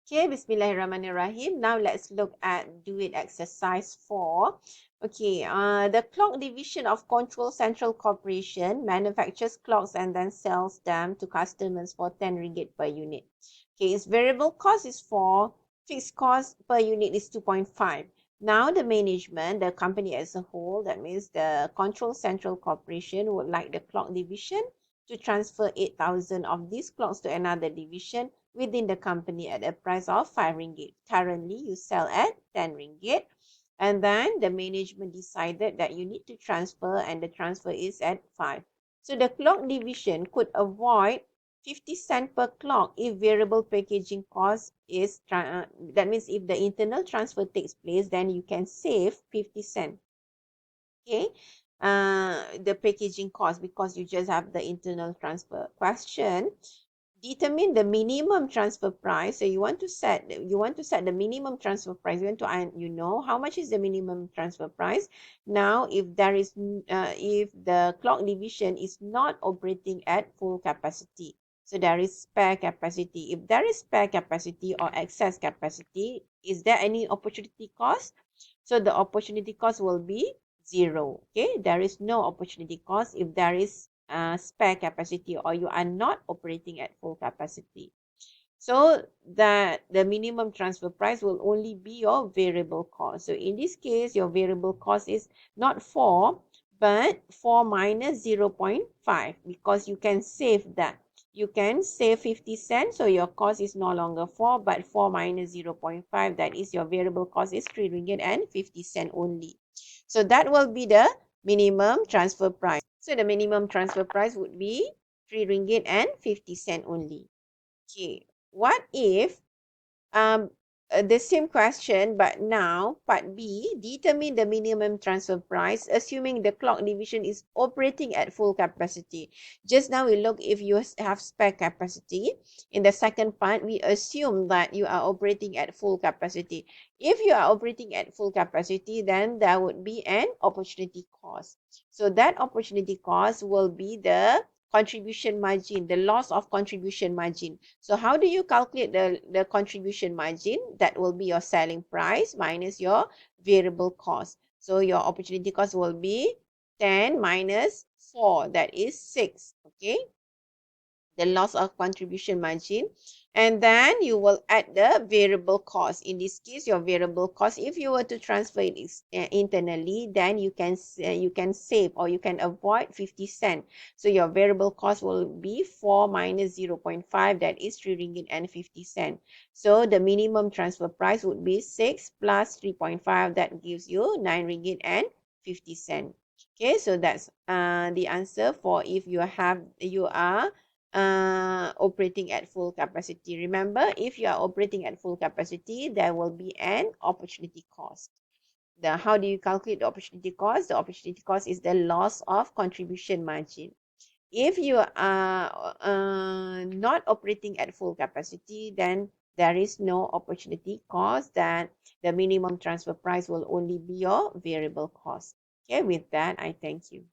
Okay, Bismillahirrahmanirrahim. Now let's look at do it exercise 4. Okay, the clock division of Control Central Corporation manufactures clocks and then sells them to customers for 10 ringgit per unit. Okay, its variable cost is 4, fixed cost per unit is 2.5. Now the management, the company as a whole, that means the Control Central Corporation would like the clock division to transfer 8,000 of these clocks to another division within the company at a price of 5 ringgit. Currently, you sell at 10 ringgit. And then the management decided that you need to transfer and the transfer is at 5. So the clock division could avoid 50 cent per clock if variable packaging cost is, that means if the internal transfer takes place, then you can save 50 cent. Okay, the packaging cost because you just have the internal transfer. Question: determine the minimum transfer price. So you want to set the minimum transfer price. You want to know how much is the minimum transfer price. Now if there is if the clock division is not operating at full capacity, so there is spare capacity. If there is spare capacity or excess capacity, is there any opportunity cost? So the opportunity cost will be 0. Okay, there is no opportunity cost if there is spare capacity or you are not operating at full capacity. So that the minimum transfer price will only be your variable cost. So in this case, your variable cost is not 4, but 4 minus 0.5 because you can save that. You can save 50 cents, so your cost is no longer 4, but 4 minus 0.5, that is your variable cost is 3 ringgit and 50 cent only. So that will be the minimum transfer price. So the minimum transfer price would be 3 ringgit and 50 cent only. Okay, what if the same question, but now part B, determine the minimum transfer price assuming the clock division is operating at full capacity. Just now we look if you have spare capacity. In the second part, we assume that you are operating at full capacity. If you are operating at full capacity, then there would be an opportunity cost. So that opportunity cost will be the contribution margin, the loss of contribution margin. So how do you calculate the contribution margin? That will be your selling price minus your variable cost. So your opportunity cost will be 10 minus 4, that is 6. Okay, the loss of contribution margin, and then you will add the variable cost. In this case, your variable cost, if you were to transfer it internally, then you can save or you can avoid 50 cent. So your variable cost will be 4 minus 0.5, that is 3 ringgit and 50 cent. So the minimum transfer price would be 6 plus 3.5, that gives you 9 ringgit and 50 cent. Okay, so that's the answer for if you are operating at full capacity. Remember, if you are operating at full capacity, there will be an opportunity cost. How do you calculate the opportunity cost? The opportunity cost is the loss of contribution margin. If you are not operating at full capacity, then there is no opportunity cost. Then the minimum transfer price will only be your variable cost. Okay, with that, I thank you.